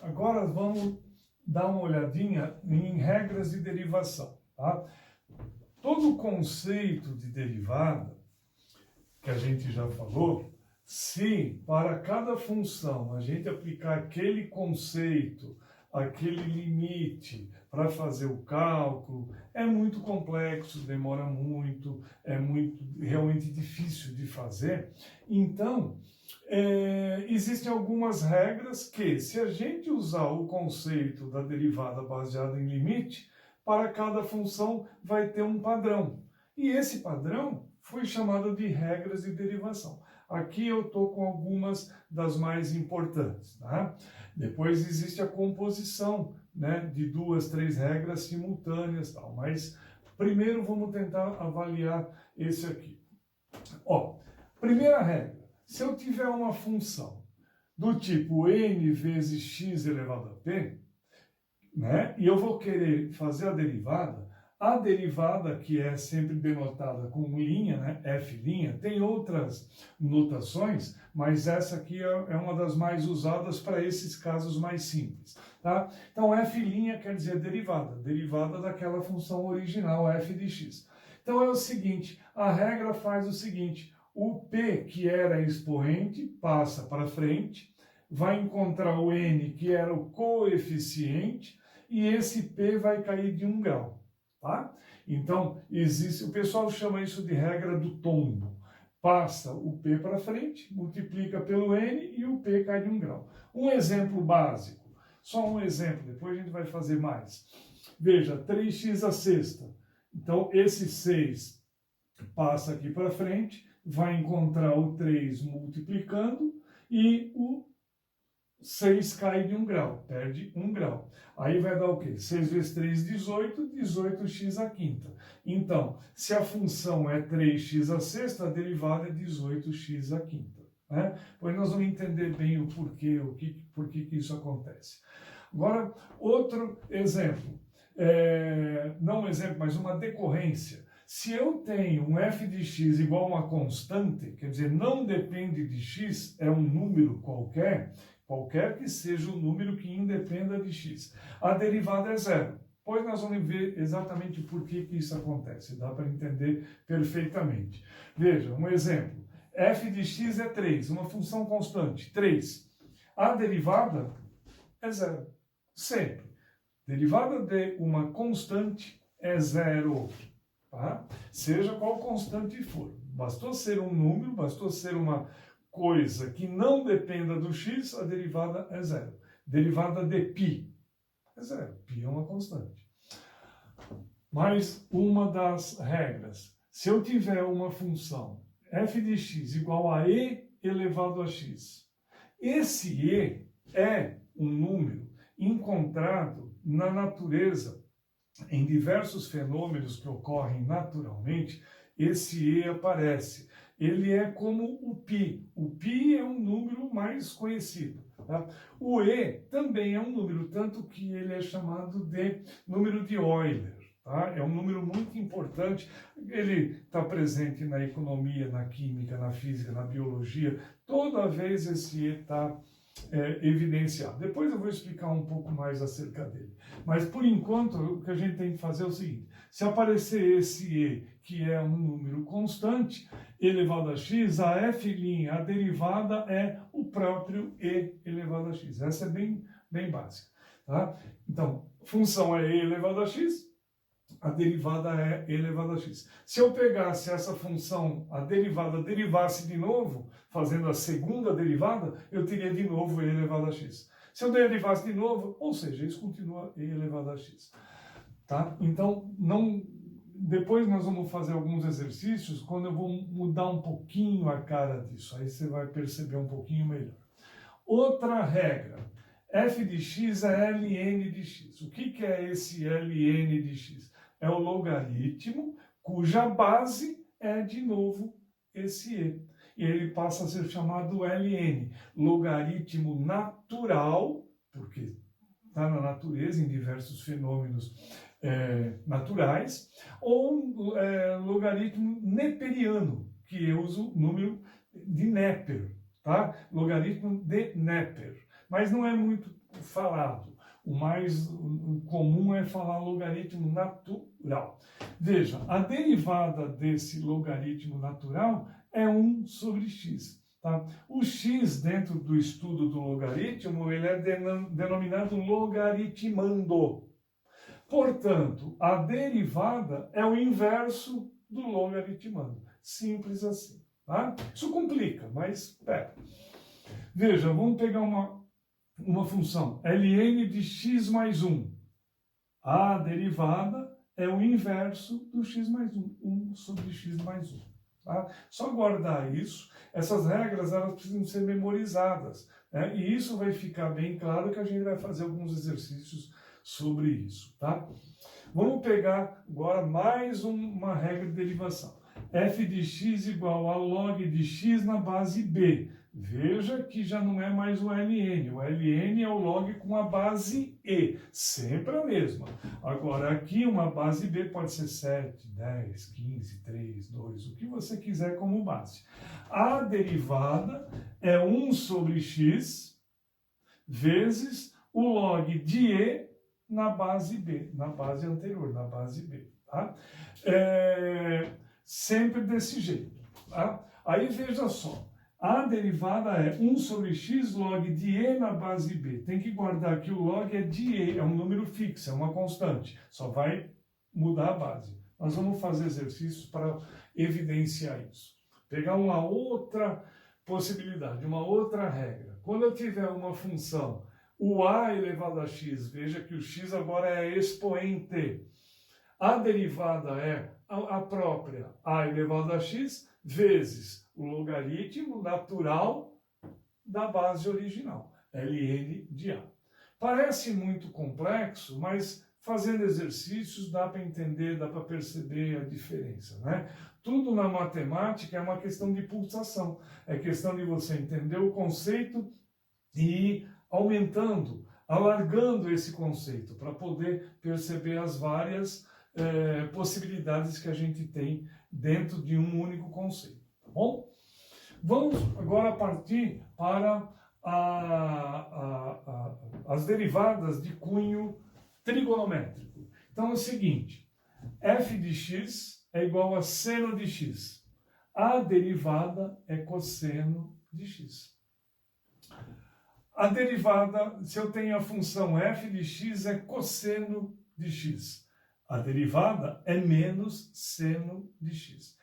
Agora vamos dar uma olhadinha em regras de derivação, tá? Todo o conceito de derivada, que a gente já falou, se para cada função a gente aplicar aquele conceito, aquele limite para fazer o cálculo, é muito complexo, demora muito, é muito realmente difícil de fazer. Então, existem algumas regras que, se a gente usar o conceito da derivada baseada em limite, para cada função vai ter um padrão. E esse padrão foi chamado de regras de derivação. Aqui eu estou com algumas das mais importantes, tá? Depois existe a composição, né, de 2, 3 regras simultâneas, tal. Mas primeiro vamos tentar avaliar esse aqui. Ó, primeira regra. Se eu tiver uma função do tipo n vezes x elevado a p, né, e eu vou querer fazer a derivada, que é sempre denotada com linha, né, f', tem outras notações, mas essa aqui é uma das mais usadas para esses casos mais simples, tá? Então, f' quer dizer derivada daquela função original, f de x. Então, é o seguinte, a regra faz o seguinte, o p, que era expoente, passa para frente, vai encontrar o n, que era o coeficiente, e esse p vai cair de 1 grau. Tá? Então, o pessoal chama isso de regra do tombo. Passa o p para frente, multiplica pelo n e o p cai de 1 grau. Um exemplo básico, só um exemplo, depois a gente vai fazer mais. Veja, 3x à sexta. Então, esse 6 passa aqui para frente, vai encontrar o 3 multiplicando e o 6 cai de 1 grau, perde 1 grau. Aí vai dar o quê? 6 vezes 3, 18, 18x à quinta. Então, se a função é 3x à sexta, a derivada é 18x à quinta. Né? Pois nós vamos entender bem o porquê, por que isso acontece. Agora, outro exemplo. Não um exemplo, mas uma decorrência. Se eu tenho um f de x igual a uma constante, quer dizer, não depende de x, é um número qualquer que seja o número que independa de x. A derivada é zero. Pois nós vamos ver exatamente por que isso acontece. Dá para entender perfeitamente. Veja, um exemplo. F de x é 3, uma função constante, 3. A derivada é zero. Sempre. Derivada de uma constante é zero. Tá? Seja qual constante for. Bastou ser um número, bastou ser uma coisa que não dependa do x, a derivada é zero. Derivada de π é zero. Π é uma constante. Mais uma das regras. Se eu tiver uma função f de x igual a e elevado a x, esse e é um número encontrado na natureza, em diversos fenômenos que ocorrem naturalmente, esse e aparece. Ele é como o π. O π é um número mais conhecido. Tá? O e também é um número, tanto que ele é chamado de número de Euler. Tá? É um número muito importante. Ele está presente na economia, na química, na física, na biologia. Toda vez esse e está evidenciado. Depois eu vou explicar um pouco mais acerca dele. Mas, por enquanto, o que a gente tem que fazer é o seguinte. Se aparecer esse e, que é um número constante, elevado a x, a f', a derivada é o próprio e elevado a x. Essa é bem básica. Tá? Então, função é e elevado a x, a derivada é e elevado a x. Se eu pegasse essa função, a derivada derivasse de novo, fazendo a segunda derivada, eu teria de novo e elevado a x. Se eu derivasse de novo, ou seja, isso continua e elevado a x. Tá? Então, depois nós vamos fazer alguns exercícios, quando eu vou mudar um pouquinho a cara disso. Aí você vai perceber um pouquinho melhor. Outra regra. F de x é ln de x. O que é esse ln de x? É o logaritmo cuja base é, de novo, esse e. E ele passa a ser chamado ln, logaritmo natural, porque está na natureza, em diversos fenômenos naturais, ou logaritmo neperiano, que eu uso o número de Neper, tá? Logaritmo de Neper. Mas não é muito falado. O mais comum é falar logaritmo natural. Veja, a derivada desse logaritmo natural é 1 sobre x. Tá? O x, dentro do estudo do logaritmo, ele é denominado logaritmando. Portanto, a derivada é o inverso do logaritmando. Simples assim. Tá? Isso complica, mas pera. Veja, vamos pegar uma função, ln de x mais 1. A derivada é o inverso do x mais 1, 1 sobre x mais 1. Tá? Só guardar isso. Essas regras elas precisam ser memorizadas, né? E isso vai ficar bem claro que a gente vai fazer alguns exercícios sobre isso. Tá? Vamos pegar agora mais uma regra de derivação. F de x igual a log de x na base b. Veja que já não é mais o ln. O ln é o log com a base e. Sempre a mesma. Agora, aqui uma base b pode ser 7, 10, 15, 3, 2, o que você quiser como base. A derivada é 1 sobre x vezes o log de e na base b, na base anterior, na base b. Tá? Sempre desse jeito. Tá? Aí veja só. A derivada é 1 sobre x log de e na base b. Tem que guardar que o log é de e, é um número fixo, é uma constante. Só vai mudar a base. Nós vamos fazer exercícios para evidenciar isso. Pegar uma outra possibilidade, uma outra regra. Quando eu tiver uma função, o a elevado a x, veja que o x agora é expoente. A derivada é a própria a elevado a x vezes o logaritmo natural da base original, ln de a. Parece muito complexo, mas fazendo exercícios dá para entender, dá para perceber a diferença, né? Tudo na matemática é uma questão de pulsação, é questão de você entender o conceito e ir aumentando, alargando esse conceito para poder perceber as várias possibilidades que a gente tem dentro de um único conceito. Tá bom? Vamos agora partir para as derivadas de cunho trigonométrico. Então é o seguinte, f de x é igual a seno de x. A derivada é cosseno de x. A derivada, se eu tenho a função f de x, é cosseno de x. A derivada é menos seno de x.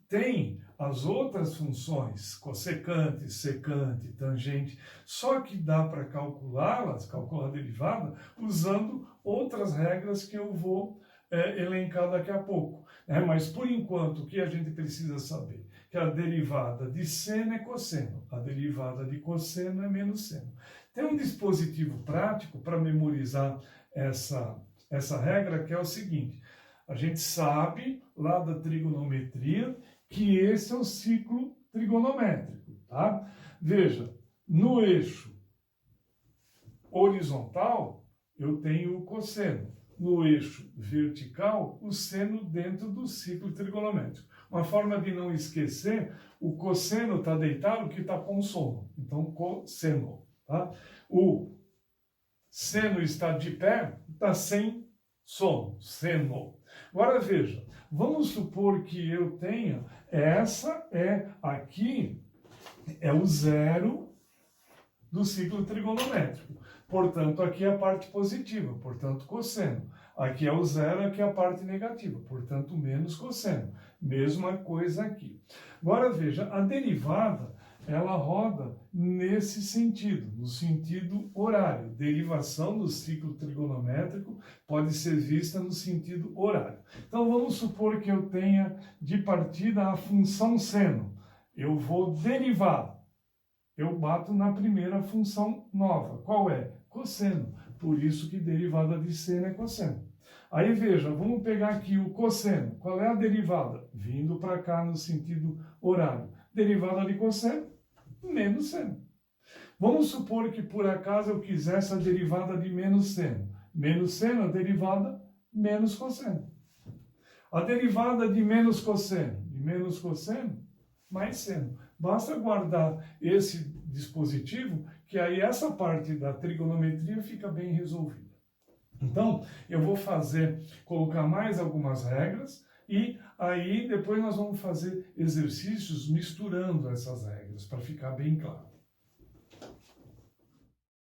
Tem as outras funções, cossecante, secante, tangente, só que dá para calculá-las, calcular a derivada, usando outras regras que eu vou elencar daqui a pouco. Mas, por enquanto, o que a gente precisa saber? Que a derivada de seno é cosseno, a derivada de cosseno é menos seno. Tem um dispositivo prático para memorizar essa regra, que é o seguinte: a gente sabe, lá da trigonometria, que esse é o ciclo trigonométrico, tá? Veja, no eixo horizontal, eu tenho o cosseno. No eixo vertical, o seno dentro do ciclo trigonométrico. Uma forma de não esquecer, o cosseno está deitado que está com sono. Então, cosseno. Tá? O seno está de pé, está sem sono. Seno. Agora veja, vamos supor que eu tenha, aqui é o zero do ciclo trigonométrico. Portanto, aqui é a parte positiva, portanto, cosseno. Aqui é o zero, aqui é a parte negativa, portanto, menos cosseno. Mesma coisa aqui. Agora, veja, a derivada, ela roda nesse sentido, no sentido horário. Derivação do ciclo trigonométrico pode ser vista no sentido horário. Então, vamos supor que eu tenha de partida a função seno. Eu vou derivar. Eu bato na primeira função nova. Qual é? Cosseno. Por isso que derivada de seno é cosseno. Aí veja, vamos pegar aqui o cosseno. Qual é a derivada? Vindo para cá no sentido horário. Derivada de cosseno, menos seno. Vamos supor que por acaso eu quisesse a derivada de menos seno. Menos seno, a derivada, menos cosseno. A derivada de menos cosseno, mais seno. Basta guardar esse dispositivo que aí essa parte da trigonometria fica bem resolvida. Então, eu vou colocar mais algumas regras e aí depois nós vamos fazer exercícios misturando essas regras para ficar bem claro.